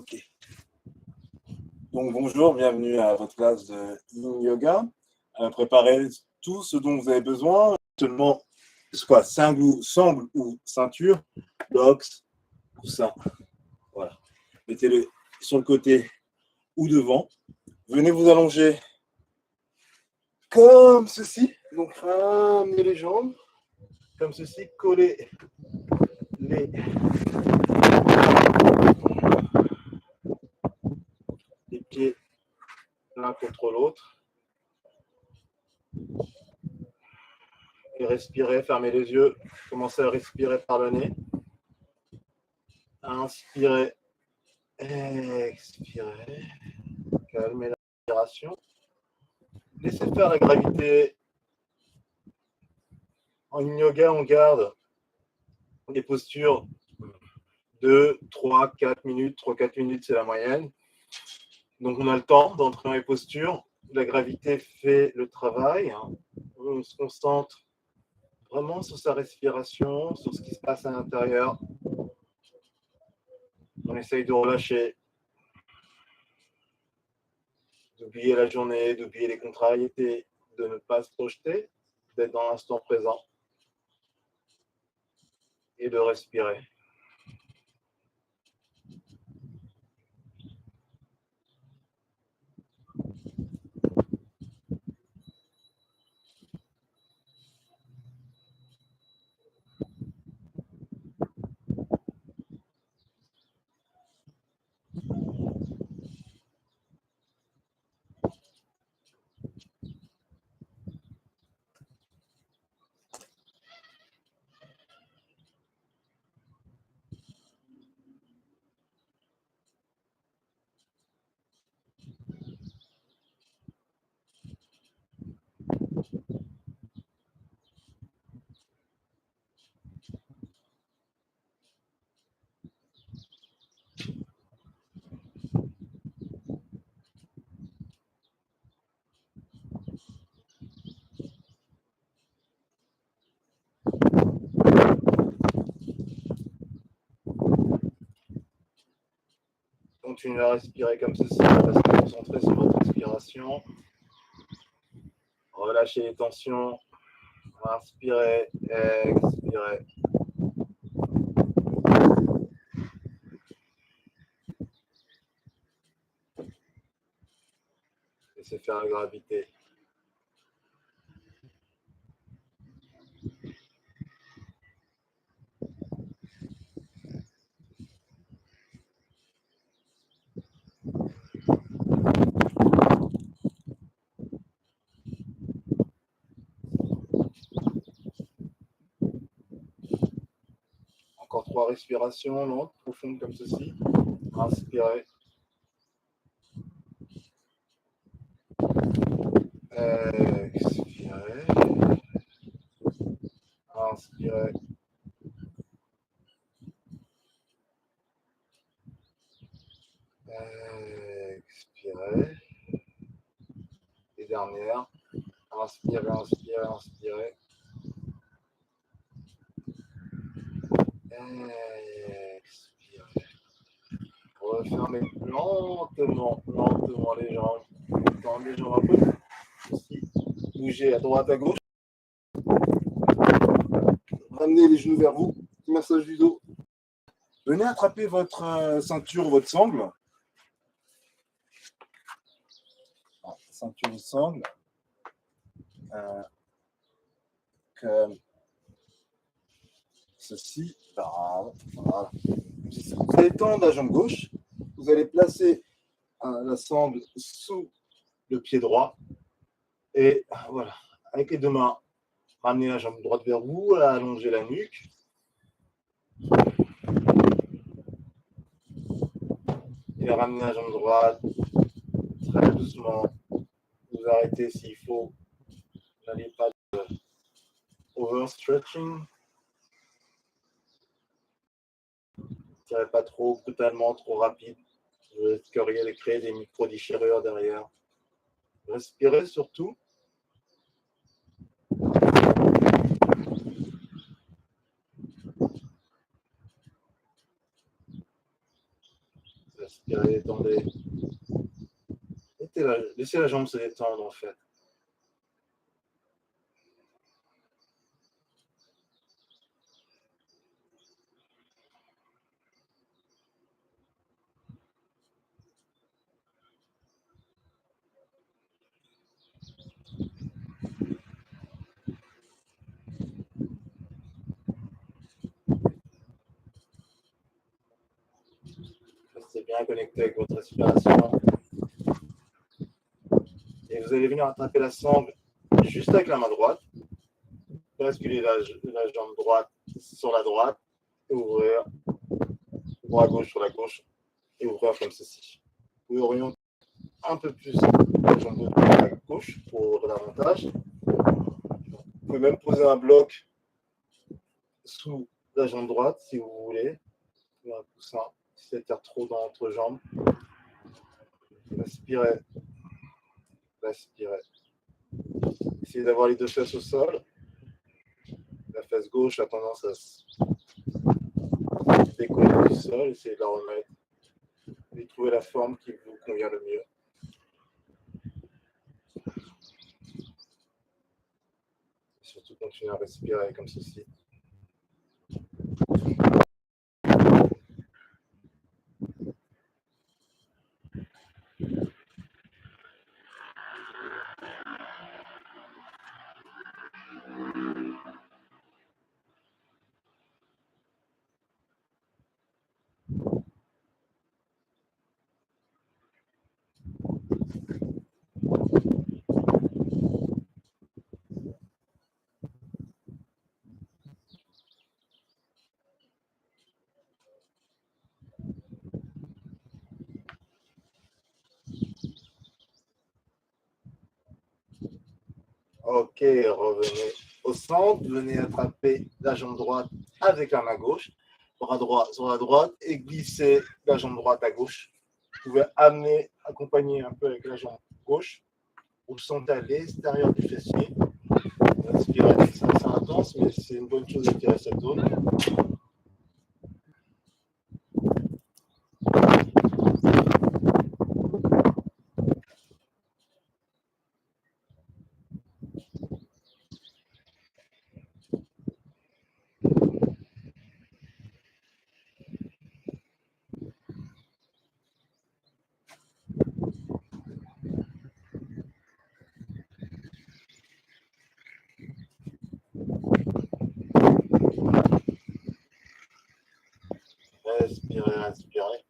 Ok. Donc bonjour, bienvenue à votre classe de Yin Yoga. Préparez tout ce dont vous avez besoin. Seulement, quoi, sangle ou ceinture, box, coussin. Voilà. Mettez-le sur le côté ou devant. Venez vous allonger comme ceci. Donc ramenez les jambes comme ceci, collez les pieds l'un contre l'autre. Et respirez, fermez les yeux. Commencez à respirer par le nez. Inspirez, expirez. Calmez la respiration. Laissez faire la gravité. En yoga, on garde des postures 2, 3, 4 minutes. 3-4 minutes, c'est la moyenne. Donc, on a le temps d'entrer dans les postures. La gravité fait le travail. On se concentre vraiment sur sa respiration, sur ce qui se passe à l'intérieur. On essaye de relâcher, d'oublier la journée, d'oublier les contrariétés, de ne pas se projeter, d'être dans l'instant présent et de respirer. Continuez à respirer comme ceci, restez concentré sur votre respiration. Relâchez les tensions. Inspirez, expirez. Laissez faire la gravité. Encore 3 respirations lentes, profondes comme ceci. Inspirez. Expirez. Inspirez. Expirez. Et dernière. Inspirez, inspirez, inspirez. Expirez. Refermez lentement les jambes. Tendez les jambes un peu. Ici. Bougez à droite, à gauche. Ramenez les genoux vers vous. Petit massage du dos. Venez attraper votre ceinture, votre sangle. Ceinture ou sangle. Comme ceci. Voilà. Vous allez tendre la jambe gauche. Vous allez placer la sangle sous le pied droit. Et voilà. Avec les deux mains, ramenez la jambe droite vers vous, allongez la nuque. Et ramenez la jambe droite très doucement. Vous arrêtez s'il faut. N'allez pas de overstretching. Ne tirez pas trop brutalement, trop rapide. Vous risqueriez de créer des micro-déchirures derrière. Respirez surtout. Respirez, détendez. Laissez la jambe se détendre en fait. Restez bien connecté avec votre respiration. Et vous allez venir attraper la sangle juste avec la main droite. Basculer la jambe droite sur la droite. Et ouvrir. Bras gauche sur la gauche. Et ouvrir comme ceci. Vous orientez un peu plus la jambe droite à la gauche pour l'avantage. Vous pouvez même poser un bloc sous la jambe droite si vous voulez. Un coussin si c'est trop dans votre jambe. Respirez. Respirez. Essayez d'avoir les deux fesses au sol. La fesse gauche a tendance à se décoller du sol. Essayez de la remettre. Et trouver la forme qui vous convient le mieux. Et surtout continuez à respirer comme ceci. Ok, revenez au centre, venez attraper la jambe droite avec la main gauche, bras droit sur la droite et glisser la jambe droite à gauche. Vous pouvez amener, accompagner un peu avec la jambe gauche. Vous sentez à l'extérieur du fessier. Respirez, c'est assez intense, mais c'est une bonne chose d'étirer cette zone. Respirez, respirez.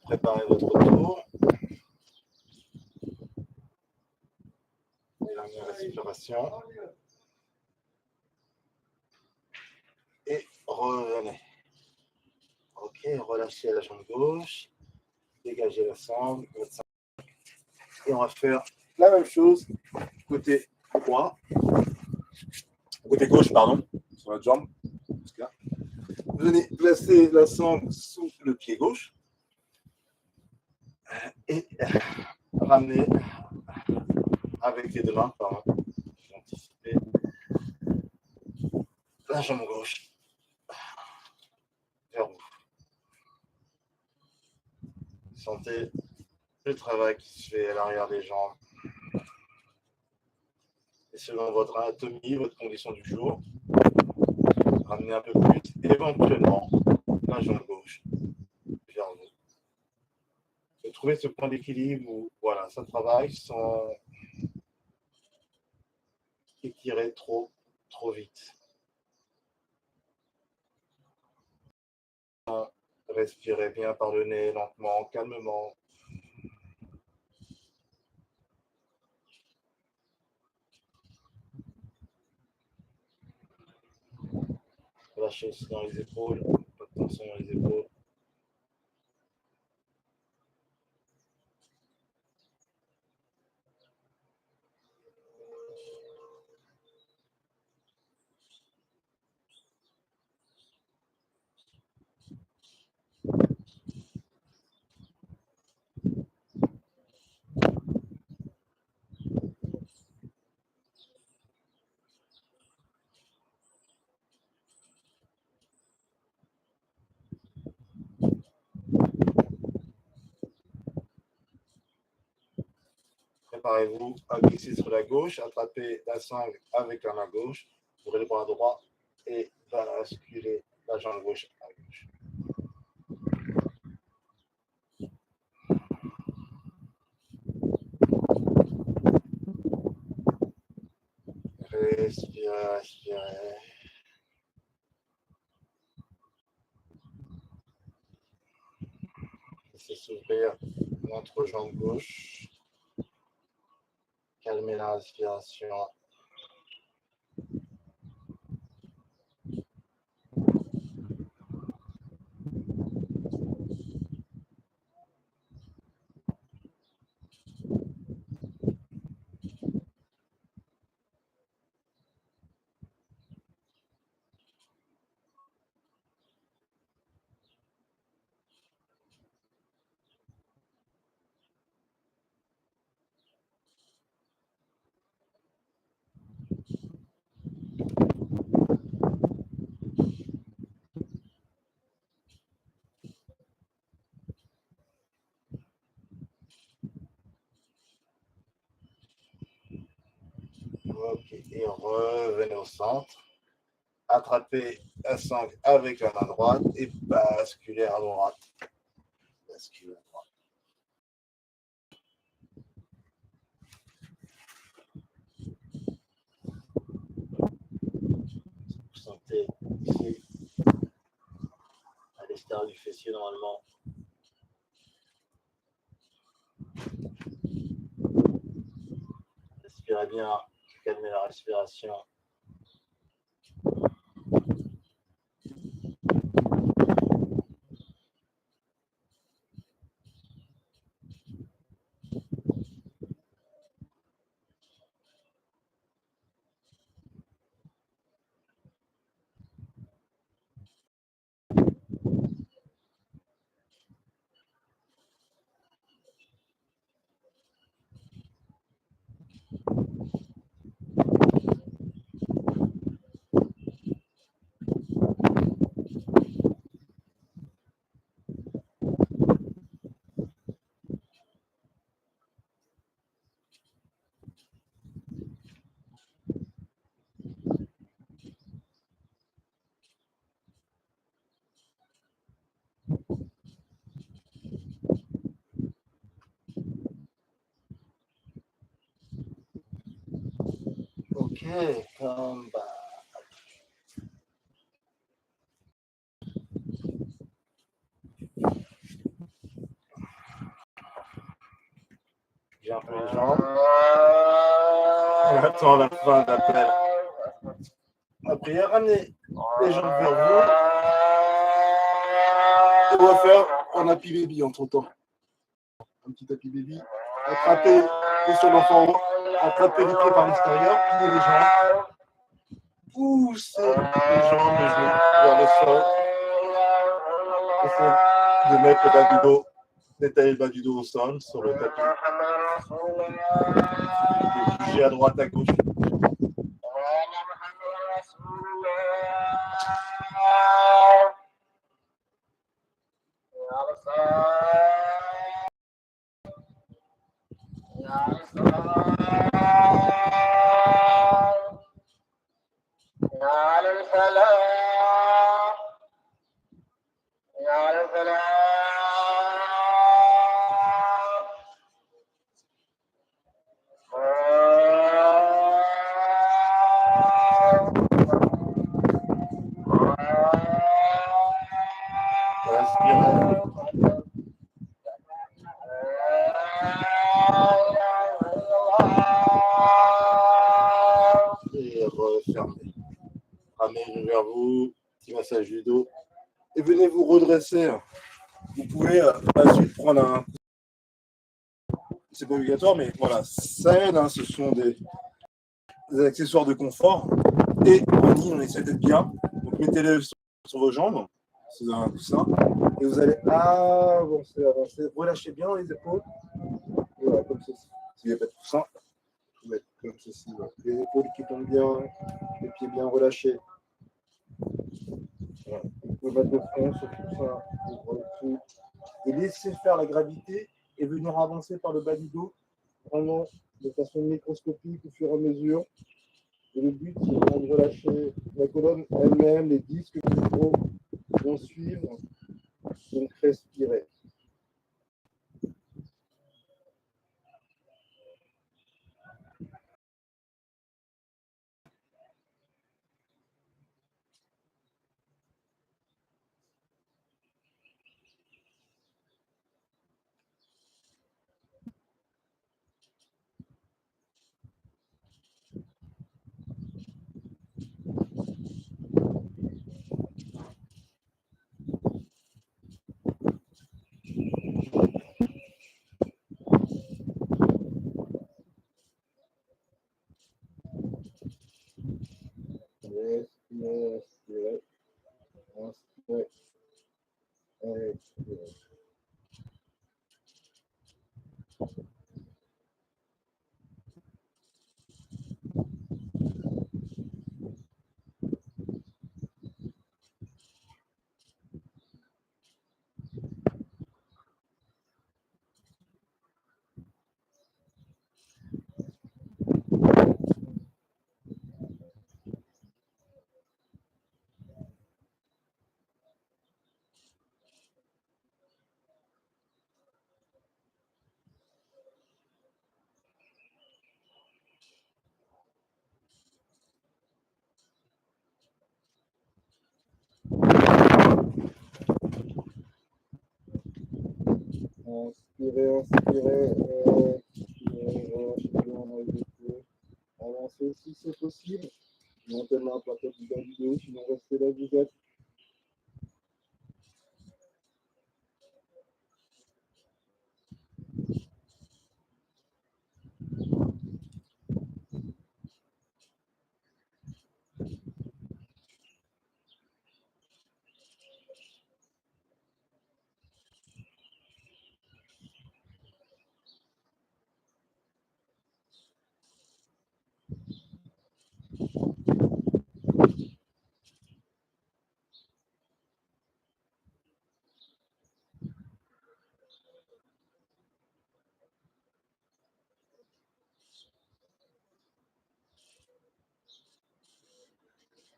Préparez votre tour. Et dernière respiration. Et revenez. Ok, relâchez la jambe gauche. Dégagez la sangle. Et on va faire la même chose côté droit. Côté gauche, pardon, sur votre jambe. Venez placer la sangle sous le pied gauche. Et ramenez avec les deux mains, pardon. J'ai anticipé la jambe gauche vers vous. Sentez le travail qui se fait à l'arrière des jambes. Et selon votre anatomie, votre condition du jour, ramenez un peu plus, éventuellement, la jambe gauche vers vous. Et trouver ce point d'équilibre où voilà, ça travaille sans étirer trop vite. Respirez bien par le nez, lentement, calmement. Lâchez aussi dans les épaules, pas de tension dans les épaules. Préparez-vous à glisser sur la gauche, attrapez la sangle avec la main gauche, ouvrez le bras droit et basculez la jambe gauche à gauche. Respirez, respirez. Laissez s'ouvrir l'entrejambe gauche. Calmez la respiration. Ok, et revenez au centre. Attrapez la sangle avec la main droite et basculez à droite. Basculez à droite. Vous sentez ici, à l'extérieur du fessier normalement. Respirez bien, calmez la respiration. Ok, come back. J'ai un peu les jambes. On attend la fin de l'appel. Après, ramenez les jambes vers vous. Et on va faire un happy baby entre temps. Un petit happy baby. Attrapez sur l'enfant en haut. Attrapez les pieds par l'extérieur. Pliez les jambes. Poussez les jambes, les genoux vers le sol. Essayez de mettre le bas du dos, d'étaler le bas du dos au sol, sur le tapis. Et bouger à droite, à gauche. Et refermez. Ramenez vers vous, petit massage du dos. Et venez vous redresser. Vous pouvez ensuite prendre un. C'est pas obligatoire, mais voilà, ça aide. Hein, ce sont des accessoires de confort. Et on essaie d'être bien. Donc mettez-les sur vos jambes, si vous avez un coussin. Et vous allez avancer, avancer. Relâchez bien les épaules. Et voilà, comme ceci. S'il n'y a pas de coussin, vous mettez comme ceci. Voilà. Les épaules qui tombent bien, les pieds bien relâchés. Voilà. Vous pouvez mettre le front sur tout ça, le tout. Et laissez faire la gravité et venir avancer par le bas du dos vraiment de façon microscopique au fur et à mesure. Et le but, c'est vraiment de relâcher la colonne elle-même, les disques pectoraux vont suivre, donc respirer. Respirez, respirez, inspirez, expirez. Inspirez, inspirez, expirez, relâchez bien les épaules. Avancez si c'est possible. Montez la plaquette du bas du dos, sinon restez là où vous êtes.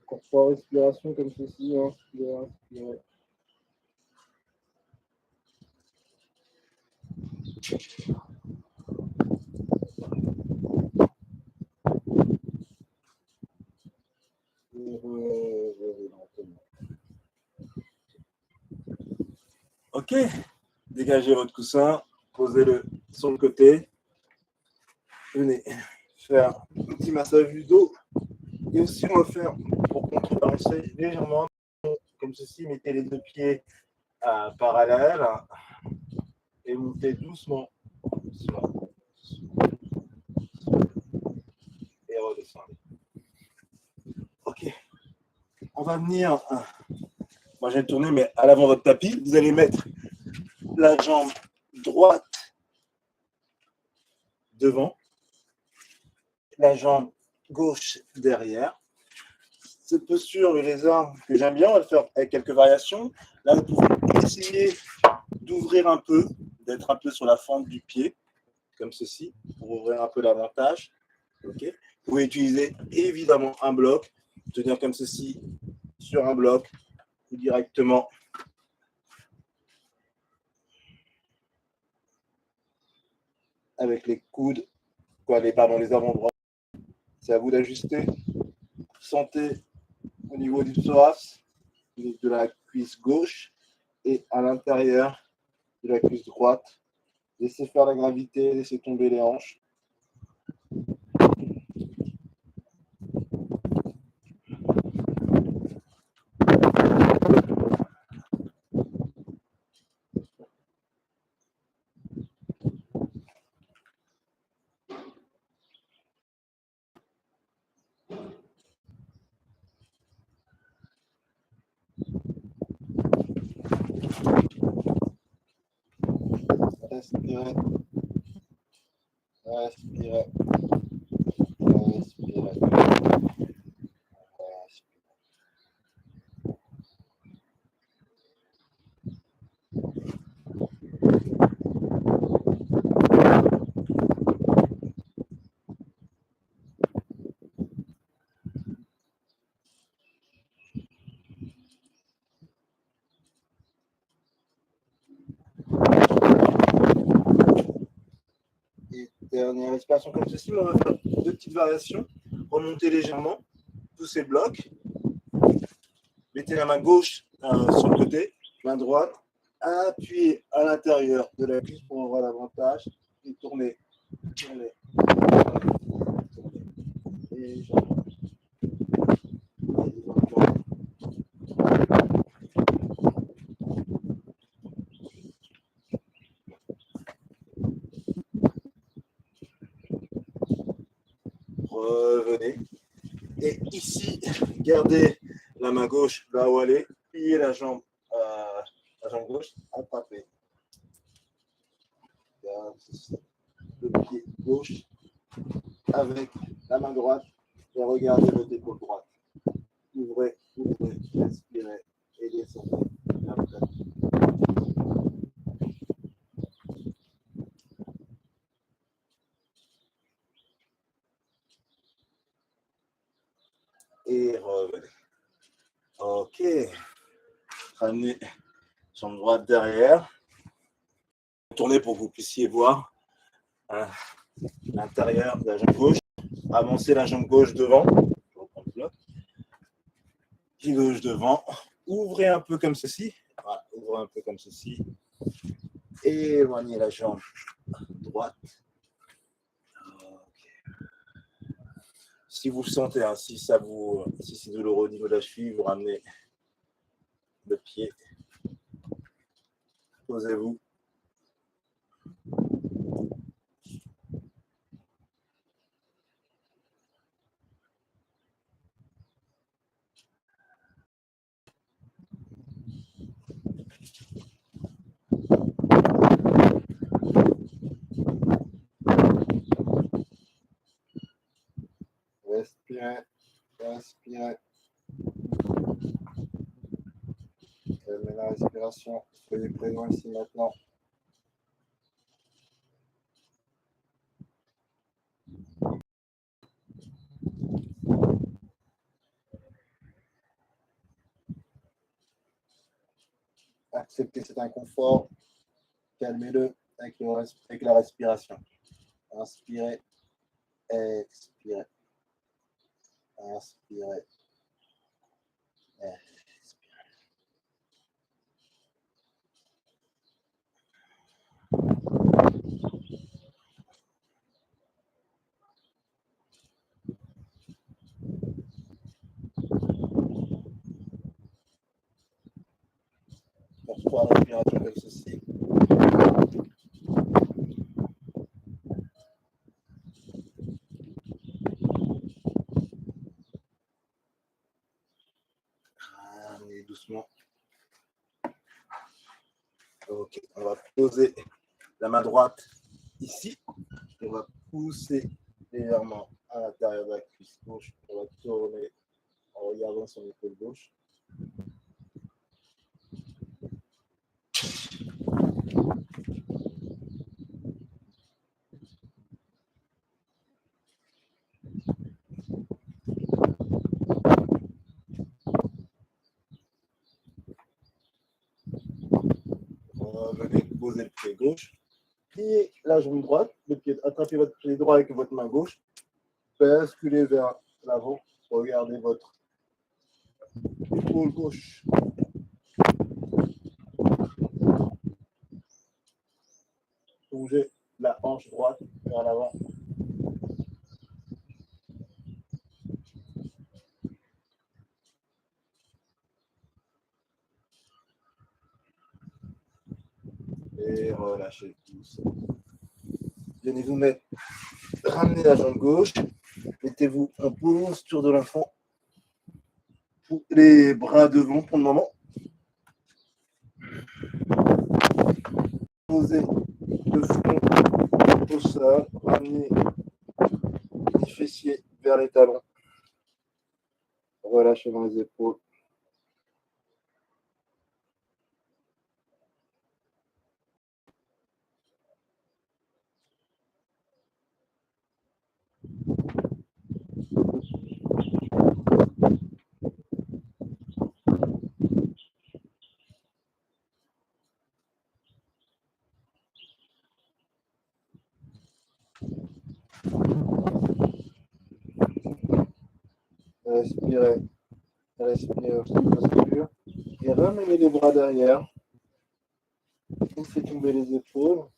Encore 3 respirations comme ceci. Inspirez, inspirez. Ok, dégagez votre coussin, posez-le sur le côté. Venez faire un petit massage du dos. Et aussi, on va faire, pour contrebalancer légèrement, comme ceci, mettez les deux pieds parallèles et montez doucement, doucement, et redescendez. Ok, on va venir. Moi, j'ai tourné, mais à l'avant de votre tapis, vous allez mettre la jambe droite devant, la jambe gauche derrière. Cette posture, les armes que j'aime bien, on va le faire avec quelques variations. Là, vous pouvez essayer d'ouvrir un peu, d'être un peu sur la fente du pied, comme ceci, pour ouvrir un peu l'avantage. Okay. Vous pouvez utiliser évidemment un bloc, tenir comme ceci sur un bloc, ou directement avec les coudes, les avant-bras. C'est à vous d'ajuster. Sentez au niveau du psoas, de la cuisse gauche et à l'intérieur de la cuisse droite. Laissez faire la gravité, laissez tomber les hanches. Respirez. Respirez. Respirez. Dernière respiration comme ceci. On va faire deux petites variations. Remontez légèrement tous ces blocs. Mettez la main gauche sur le côté, main droite. Appuyez à l'intérieur de la cuisse pour avoir l'avantage. Et tournez. Tournez. Et revenez. Et ici, gardez la main gauche là où elle est. Pliez la jambe gauche. Attrapez. Le pied gauche avec la main droite et regardez votre épaule droite. Ouvrez, ouvrez, respirez et descendez. Et revenez. Ok. Ramenez jambe droite derrière. Tournez pour que vous puissiez voir l'intérieur de la jambe gauche. Avancez la jambe gauche devant. Je reprends le bloc. Pied gauche devant. Ouvrez un peu comme ceci. Voilà, ouvrez un peu comme ceci. Éloignez la jambe droite. Okay. Si vous le sentez, hein, si c'est douloureux au niveau de la cheville, vous ramenez le pied. Posez-vous. Respirez, respirez. Calmez la respiration. Soyez présent ici maintenant. Acceptez cet inconfort. Calmez-le avec la respiration. Inspirez, expirez. Inspirez, expirez. Pour 3 respirations comme ceci. Ramenez doucement. Ok, on va poser la main droite ici. On va pousser légèrement à l'intérieur de la cuisse gauche. On va tourner en regardant son épaule gauche. Revenez poser le pied gauche. Pliez la jambe droite, attrapez votre pied droit avec votre main gauche. Basculez vers l'avant. Regardez votre épaule gauche. Bougez la hanche droite vers l'avant. Et relâchez tout. Venez vous mettre, ramenez la jambe gauche. Mettez-vous en posture de l'enfant. Les bras devant pour le moment. Posez le front au sol. Ramenez les fessiers vers les talons. Relâchez dans les épaules. Respirez. Respirez au fur et à mesure. Et ramenez les bras derrière. Laissez tomber les épaules.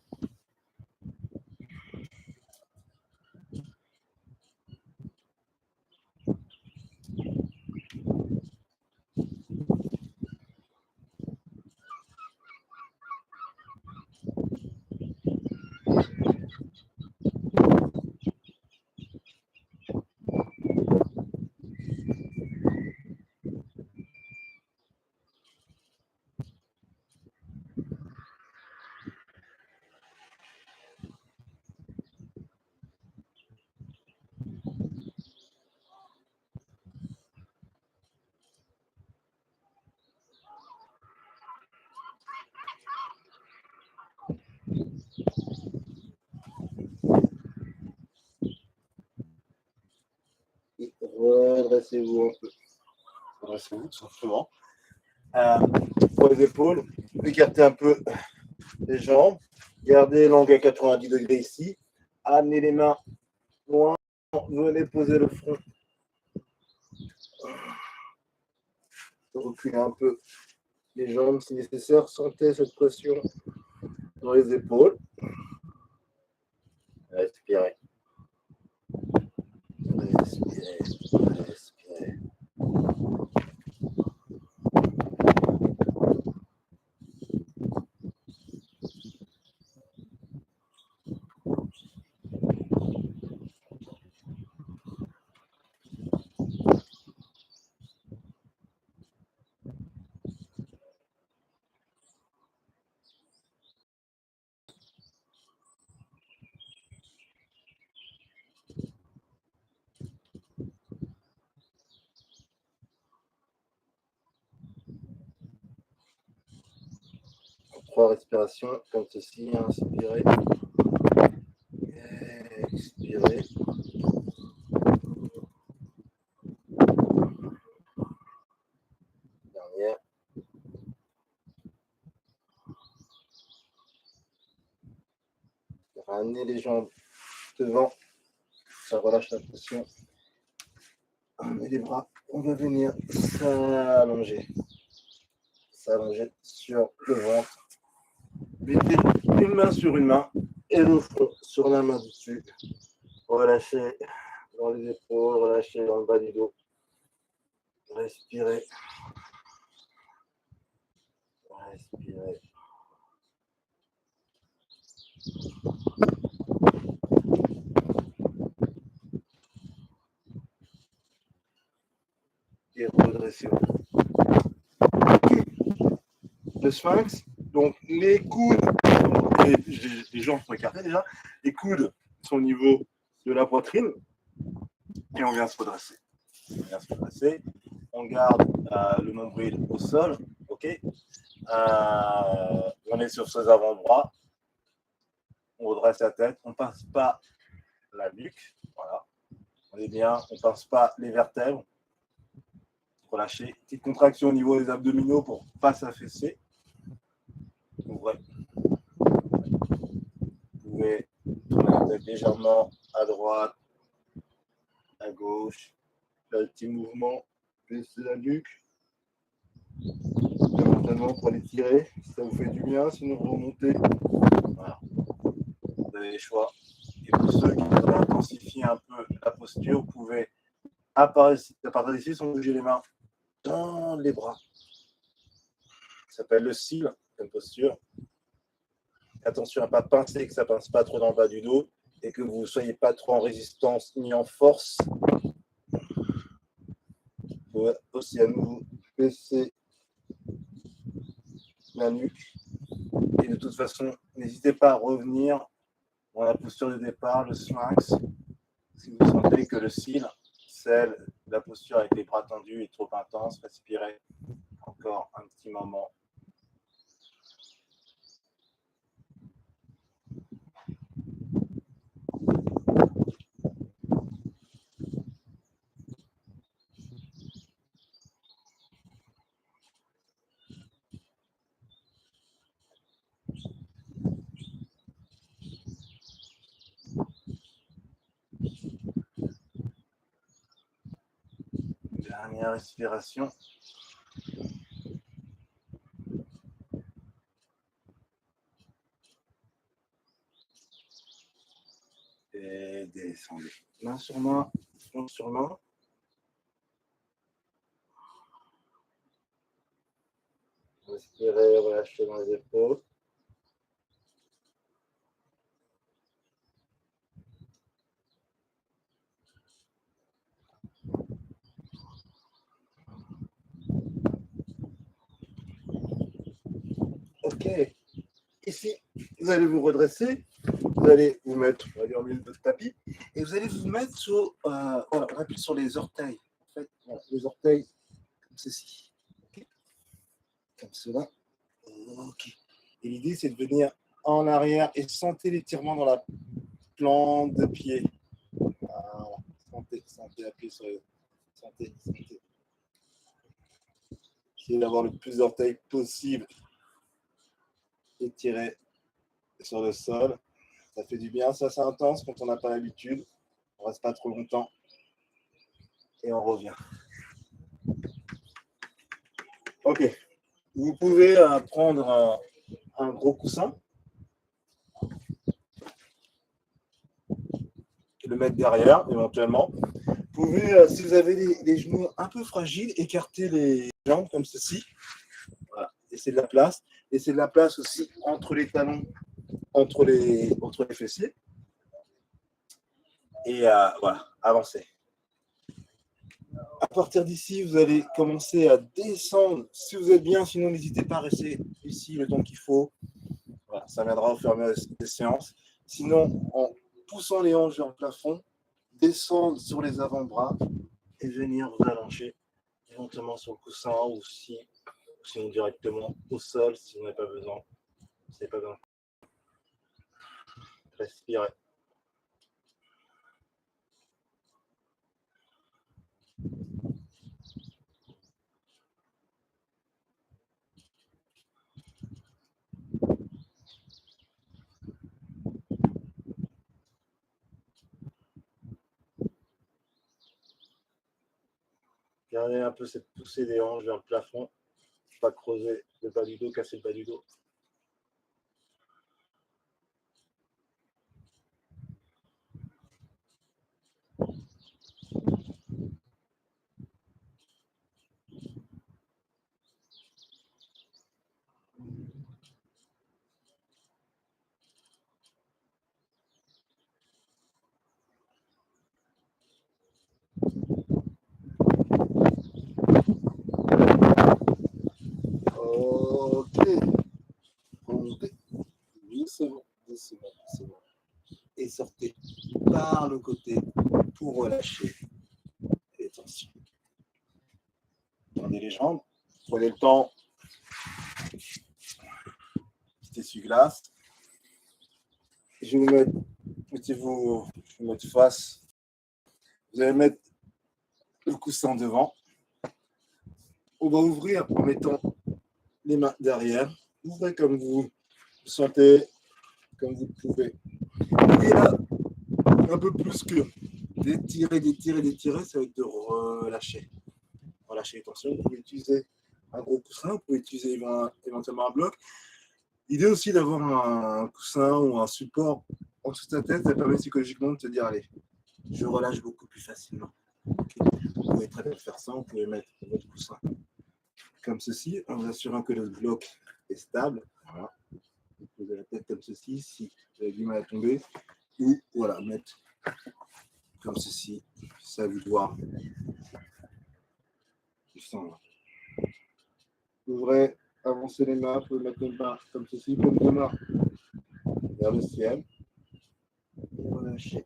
Et redressez-vous un peu. Redressez-vous tout simplement. Pour les épaules, écartez un peu les jambes. Gardez l'angle à 90 degrés ici. Amenez les mains loin. Venez poser le front. Reculez un peu les jambes si nécessaire. Sentez cette pression dans les épaules. Respirez. Respirez. Respirez. Trois respirations comme ceci. Inspirez. Expirez. Dernière. Ramenez les jambes devant. Ça relâche la pression. Et les bras, on va venir s'allonger. S'allonger sur le ventre. Mettez une main sur une main et le front sur la main dessus. Relâchez dans les épaules, relâchez dans le bas du dos. Respirez. Respirez. Et redressez-vous. Ok. Le sphinx, donc les coudes, les jambes sont écartées déjà, les coudes sont au niveau de la poitrine et on vient se redresser. On vient se redresser, on garde le nombril au sol, ok. On est sur ses avant-bras, on redresse la tête, on ne pince pas la nuque, voilà. On est bien, on ne pince pas les vertèbres. Relâchez, petite contraction au niveau des abdominaux pour ne pas s'affaisser. Ouvrez. Vous pouvez tourner la tête légèrement à droite, à gauche. Faire un petit mouvement, baisser la nuque. Éventuellement pour les tirer, si ça vous fait du bien, sinon vous remontez. Voilà. Vous avez les choix. Et pour ceux qui voudraient intensifier un peu la posture, vous pouvez, à partir d'ici, sans bouger les mains, dans les bras. Ça s'appelle le cil, comme posture. Attention à ne pas pincer, que ça ne pince pas trop dans le bas du dos et que vous ne soyez pas trop en résistance ni en force. Vous pouvez aussi à nouveau baisser la nuque. Et de toute façon, n'hésitez pas à revenir dans la posture de départ, le sphinx. Si vous sentez que le cil, celle, la posture avec les bras tendus est trop intense, respirez encore un petit moment. Dernière respiration. Et descendez. Main sur main, front sur main. Respirez, relâchez dans les épaules. Ok. Ici, vous allez vous redresser. Vous allez vous mettre, on va dire, au milieu de votre tapis. Et vous allez vous mettre sur, voilà, on appuie sur les orteils. En fait, voilà, les orteils comme ceci. Okay. Comme cela. Ok. Et l'idée, c'est de venir en arrière et sentir l'étirement dans la plante de pied. Voilà. Sentez, appuyez sur les. Sentez. Essayez d'avoir le plus d'orteils possible étirés sur le sol. Ça fait du bien, ça c'est intense quand on n'a pas l'habitude. On ne reste pas trop longtemps. Et on revient. Ok. Vous pouvez prendre un gros coussin. Le mettre derrière, éventuellement. Vous pouvez, si vous avez les genoux un peu fragiles, écarter les jambes comme ceci. Voilà. Laissez de la place. Laissez de la place aussi entre les talons, entre les fessiers. Et voilà, avancez. À partir d'ici, vous allez commencer à descendre. Si vous êtes bien, sinon n'hésitez pas à rester ici le temps qu'il faut. Voilà, ça viendra au fur et à mesure des séances. Sinon, en poussant les hanches vers le plafond, descendre sur les avant-bras et venir vous allonger éventuellement sur le coussin ou sinon directement au sol si vous n'avez pas besoin. Respirez. Gardez un peu cette poussée des hanches vers le plafond. Pas creuser le bas du dos, casser le bas du dos. Ok. Remontez. Doucement. Et sortez par le côté pour relâcher les tensions. Tendez les jambes. Prenez le temps. Petit essuie-glace. Je vais vous mettre face. Vous allez mettre le coussin devant. On va ouvrir en mettant les mains derrière. Ouvrez comme vous sentez, comme vous pouvez. Et là, un peu plus que d'étirer, ça va être de relâcher. Relâcher les tensions. Vous pouvez utiliser un gros coussin, vous pouvez utiliser éventuellement un bloc. L'idée aussi d'avoir un coussin ou un support en dessous de ta tête, ça permet psychologiquement de te dire, allez, je relâche beaucoup plus facilement. Okay. Vous pouvez très bien faire ça, vous pouvez mettre votre coussin comme ceci, en vous assurant que le bloc est stable. Voilà. Vous posez la tête comme ceci, si vous avez du mal à tomber, ou voilà, mettre comme ceci, ça à vous de voir. Ouvrez, avancez les mains, vous pouvez mettre les mains comme ceci, comme deux mains vers le ciel. Et relâchez.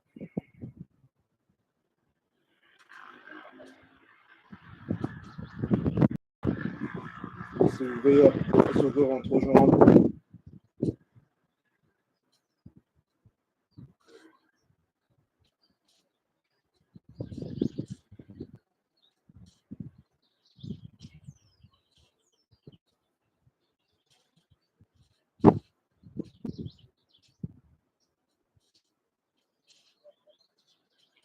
Si vous voyez, sur vos entrejambes.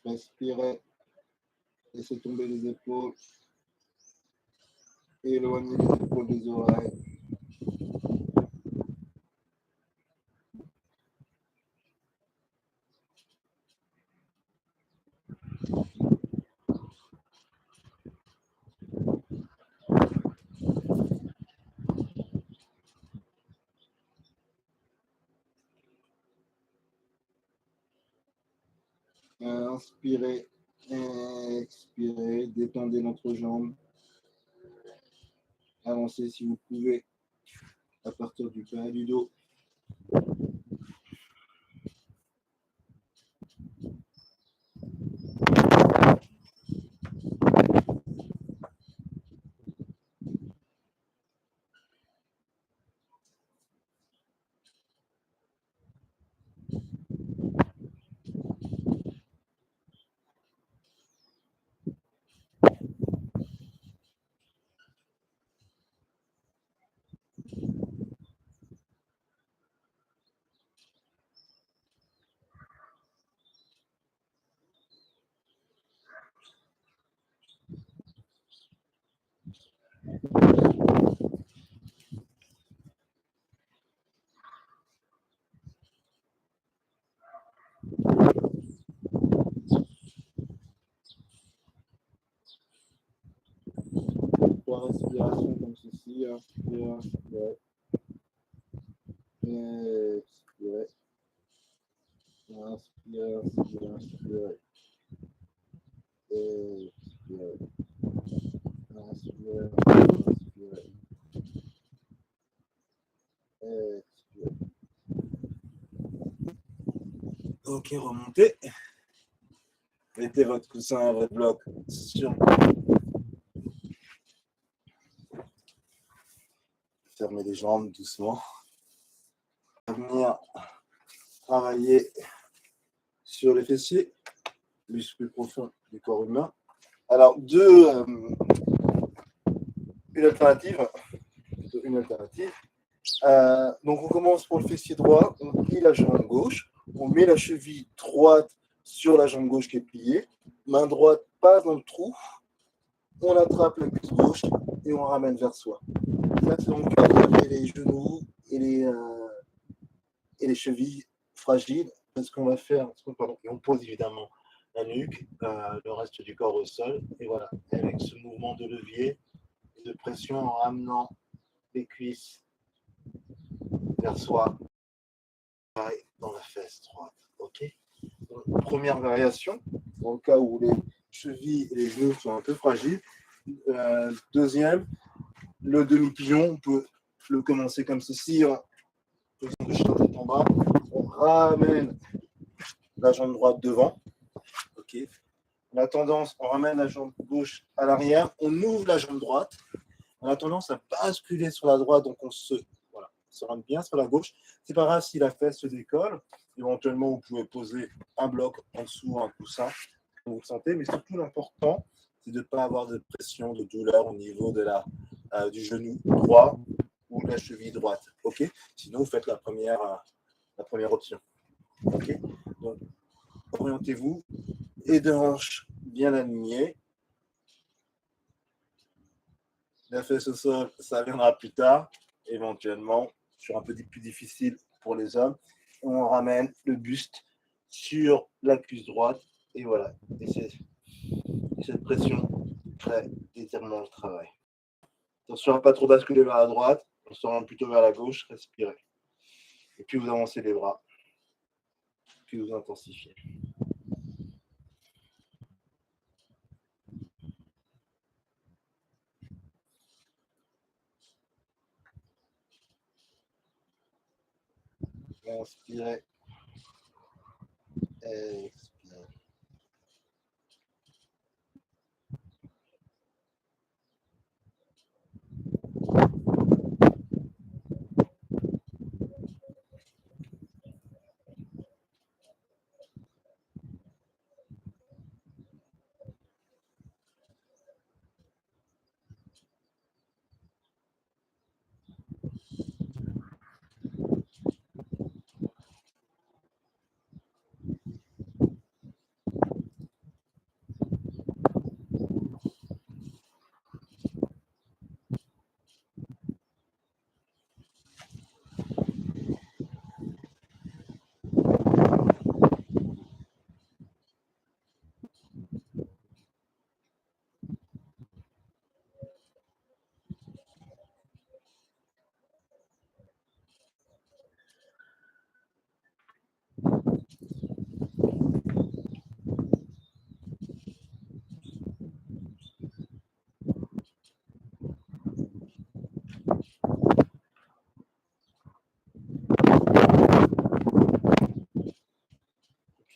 Respirez, laissez tomber les épaules, Éloignez les épaules des oreilles. Inspirez, expirez, détendez l'entrejambe. Avancez si vous pouvez à partir du bas du dos. Trois respirations comme ceci. Inspirez, inspirez. Expirez. Inspirez, inspirez, inspirez. Expirez. Inspirez, inspirez. Expirez. Ok, remontez. Mettez votre coussin à votre bloc sur. Fermez les jambes doucement. Venir travailler sur les fessiers, muscles profonds du corps humain. Alors, une alternative. Donc, on commence pour le fessier droit, on plie la jambe gauche, on met la cheville droite sur la jambe gauche qui est pliée, main droite passe dans le trou, on attrape la cuisse gauche et on ramène vers soi. Ça, c'est dans le cas où vous avez les genoux et les chevilles fragiles, parce qu'on va faire, et on pose évidemment la nuque, le reste du corps au sol, et voilà, avec ce mouvement de levier et de pression en ramenant les cuisses vers soi, dans la fesse droite. Ok. Donc, première variation, dans le cas où les chevilles et les genoux sont un peu fragiles. Deuxième, le demi-pigeon, on peut le commencer comme ceci, en faisant le chien tête en bas. On ramène la jambe droite devant. Ok. On a tendance, on ramène la jambe gauche à l'arrière, on ouvre la jambe droite. On a tendance à basculer sur la droite, donc on se rentre bien sur la gauche. C'est pas grave si la fesse se décolle. Éventuellement, vous pouvez poser un bloc en dessous, un coussin, comme vous le sentez. Mais surtout, l'important, c'est de ne pas avoir de pression, de douleur au niveau du genou droit ou de la cheville droite. Ok. Sinon, vous faites la première option. Ok. Donc, orientez-vous et de hanches bien alignées. La fesse au sol, ça viendra plus tard, éventuellement, sur un peu plus difficile pour les hommes. On ramène le buste sur la cuisse droite et voilà. Et cette pression fait étirement le travail. Attention à ne pas trop basculer vers la droite, on se rend plutôt vers la gauche, respirez. Et puis vous avancez les bras, puis vous intensifiez. Inspirez. Expirez.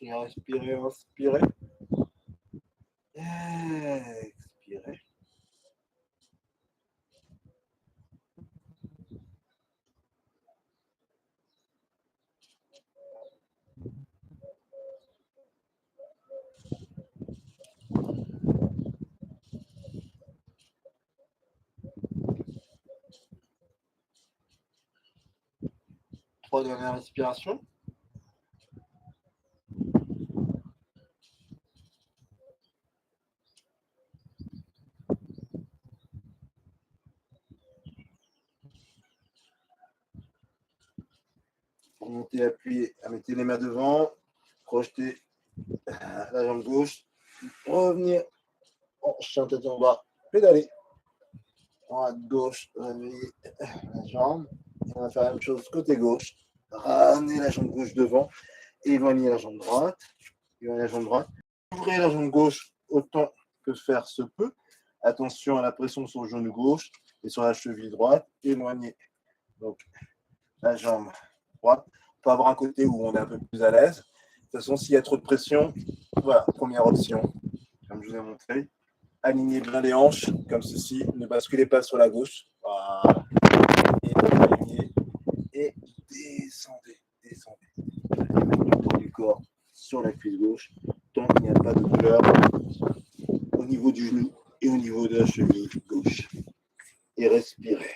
Continuez à respirer, inspirez. Expirez. Trois dernières respirations. Pour monter, appuyez, mettez les mains devant, projetez la jambe gauche, revenir en chien tête en bas, pédaler. Droite, gauche, réveillez la jambe. Et on va faire la même chose côté gauche. Ramenez la jambe gauche devant, éloignez la jambe droite. Éloignez la jambe droite. Ouvrez la jambe gauche autant que faire se peut. Attention à la pression sur le genou gauche et sur la cheville droite. Éloignez donc la jambe droite. On peut avoir un côté où on est un peu plus à l'aise. De toute façon, s'il y a trop de pression, voilà, première option, comme je vous ai montré. Alignez bien les hanches, comme ceci. Ne basculez pas sur la gauche. Voilà. Et alignez. Et descendez, descendez. Le poids du corps sur la cuisse gauche, tant qu'il n'y a pas de douleur au niveau du genou et au niveau de la cheville gauche. Et respirez.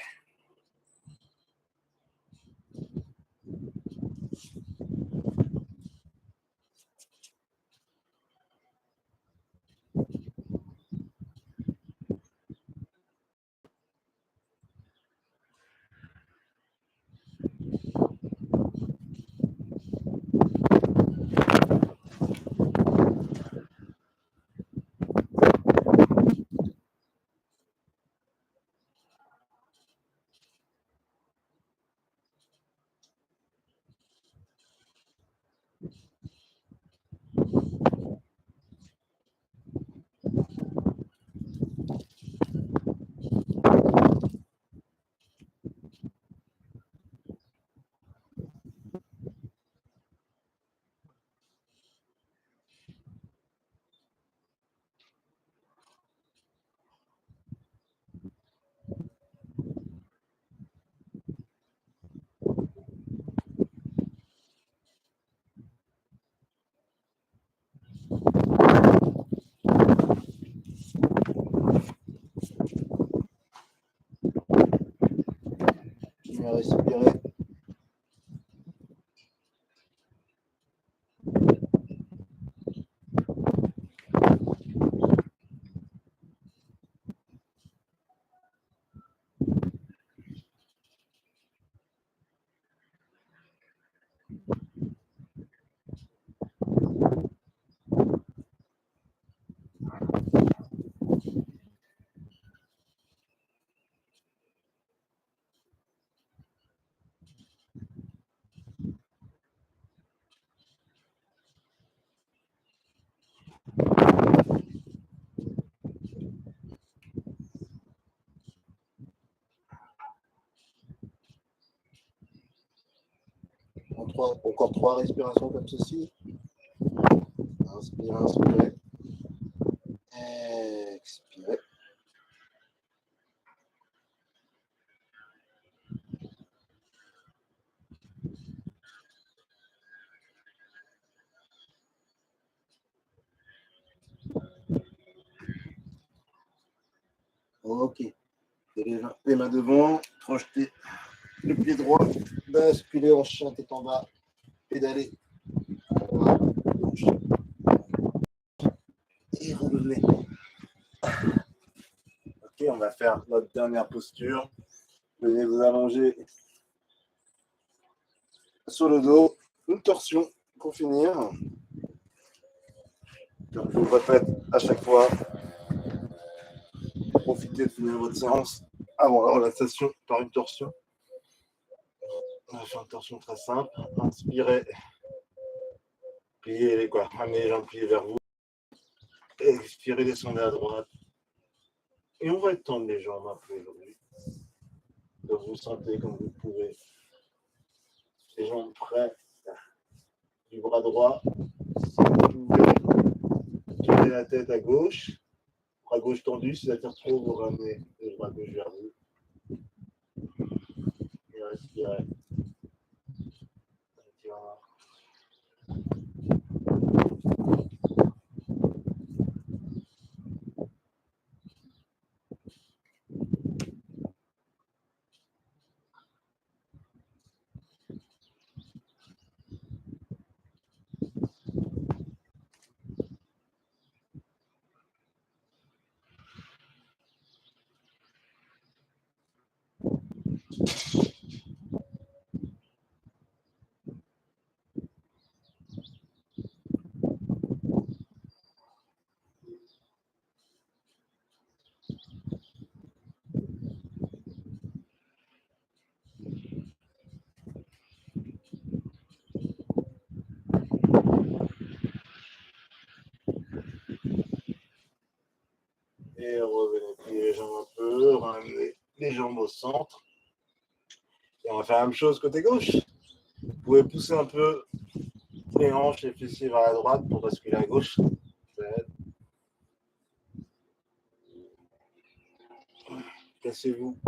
Respirer. Encore trois respirations comme ceci. Inspirez, inspirez. Expirez. Ok. Les mains devant, projetez le pied droit, basculez en chien tête en bas, pédalez. Gauche. Et revenez. Ok, on va faire notre dernière posture. Venez vous allonger sur le dos, une torsion pour finir. Donc, je vous répète à chaque fois, profitez de finir votre séance avant la relaxation par une torsion. On va faire une torsion très simple. Inspirez, pliez les quoi, ramenez les jambes pliées vers vous. Expirez, descendez à droite. Et on va étendre les jambes un peu aujourd'hui. Donc vous sentez comme vous pouvez. Les jambes près du bras droit Si vous pouvez tourner la tête à gauche, bras gauche tendu, si ça tire trop, vous ramenez le bras gauche vers vous. Et respirez. Et revenez, pliez les jambes un peu, ramenez les jambes au centre. Et on va faire la même chose côté gauche. Vous pouvez pousser un peu les hanches, les fessiers vers la droite pour basculer à gauche. Cassez-vous,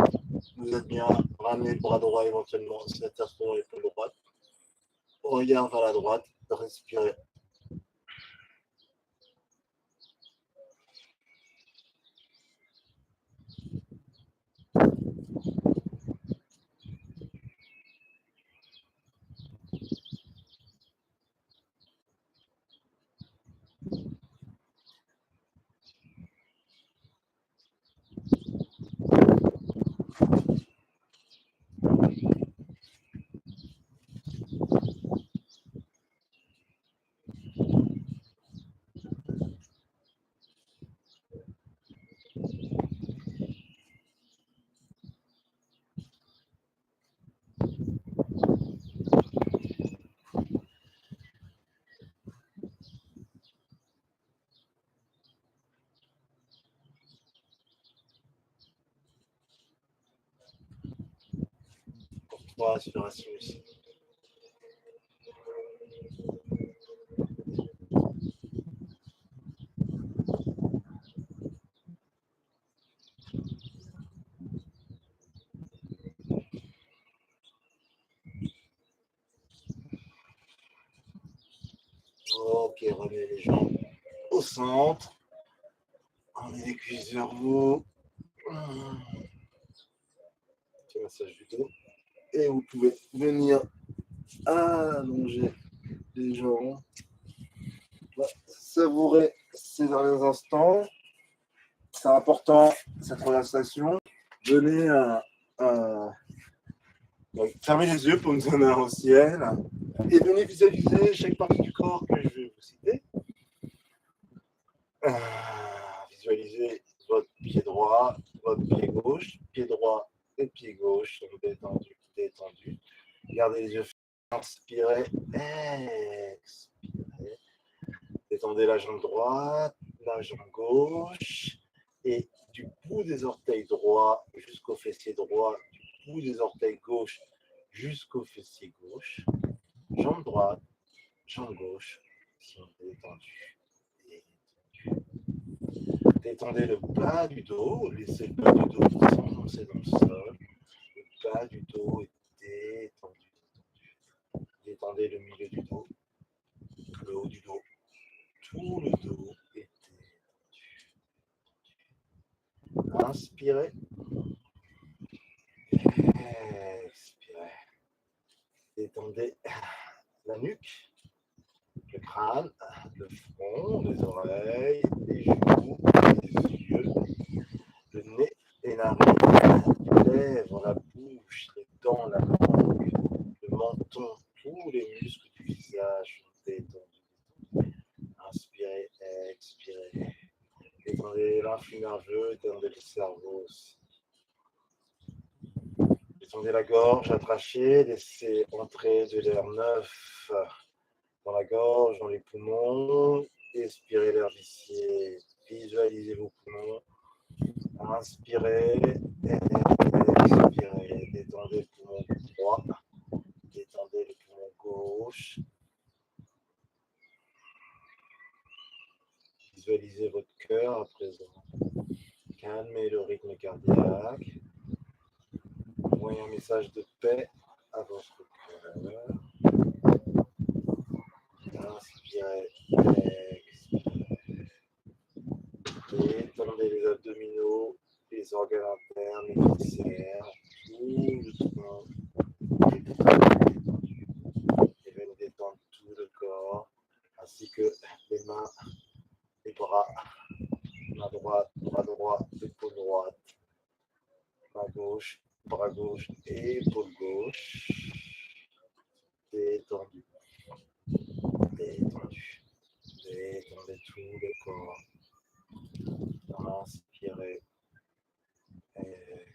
vous êtes bien. Ramenez le bras droit éventuellement si la terre sur l'épaule droite. Regard vers la droite, respirez. Pour 3 respirations ici. Ok, revenez les jambes au centre. Ramenez les cuisses vers vous. Petit massage du dos. Et vous pouvez venir allonger les jambes. Savourer ces derniers instants. C'est important, cette relaxation. Donnez fermez les yeux pour me donner un au ciel. Et venez visualiser chaque partie du corps que je vais vous citer. Visualisez votre pied droit, votre pied gauche, pied droit et pied gauche. Détendu, détendu. Gardez les yeux fermés. Inspirez, expirez. Détendez la jambe droite, la jambe gauche. Et du bout des orteils droits jusqu'au fessier droit, du bout des orteils gauche jusqu'au fessier gauche. Jambe droite, jambe gauche sont détendues. Détendez le bas du dos, laissez le bas du dos s'enfoncer dans le sol. Le bas du dos est détendu. Détendez le milieu du dos, le haut du dos. Tout le dos est détendu. Inspirez. Expirez. Détendez la nuque, le crâne, le front, les oreilles, les joues, les yeux, le nez, les narines, les lèvres, la bouche, les dents, la langue, le menton, tous les muscles du visage sont détendus. Inspirez, expirez. Détendez l'influx nerveux, détendez le cerveau aussi. Détendez la gorge, la trachée, laissez entrer de l'air neuf dans la gorge, dans les poumons. Expirez l'air vicié. Visualisez vos poumons. Inspirez, expirez. Détendez le poumon droit. Détendez le poumon gauche. visualisez votre cœur à présent. Calmez le rythme cardiaque. Envoyez un message de paix à votre cœur. Inspirez, expirez. Détendez les abdominaux, les organes internes, les viscères, tout doucement. Et venez détendre tout le corps, ainsi que les mains, les bras, main droite, bras droit, épaule droite, main gauche, bras gauche, épaule gauche. Détendu, détendu, détendez tout le corps. Inspirez, expirez.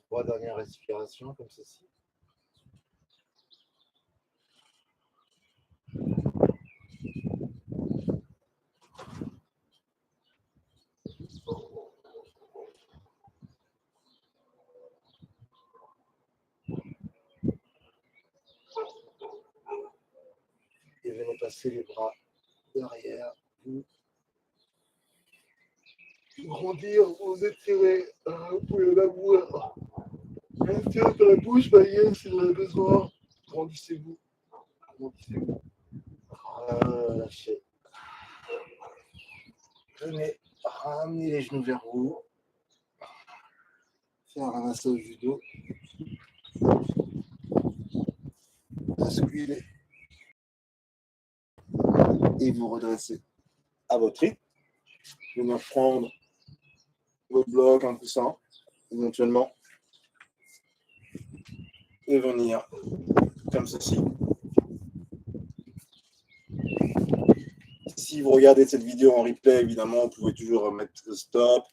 Trois dernières respirations comme ceci. Et venez passer les bras derrière vous. Grandir, vous étirez, vous pouvez l'avoir. Inspirez par la bouche, baillez si vous avez besoin. Grandissez-vous. Grandissez-vous. Relâchez. Venez ramener les genoux vers vous. Faire un massage du dos. Basculer. Et vous redressez à votre rythme. Venir prendre votre bloc, un coussin, éventuellement. Et venir comme ceci. Si vous regardez cette vidéo en replay, évidemment, vous pouvez toujours mettre stop,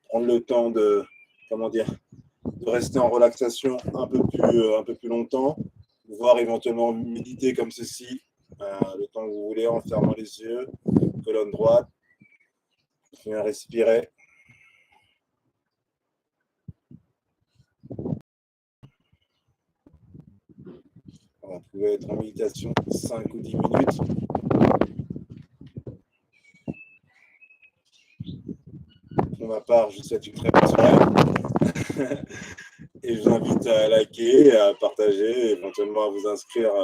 prendre le temps de rester en relaxation un peu plus longtemps, voire éventuellement méditer comme ceci, le temps que vous voulez, en fermant les yeux, colonne droite, venez respirer. Vous pouvez être en méditation 5 ou 10 minutes. Pour ma part, je vous souhaite une très bonne soirée. Et je vous invite à liker, à partager, éventuellement à vous inscrire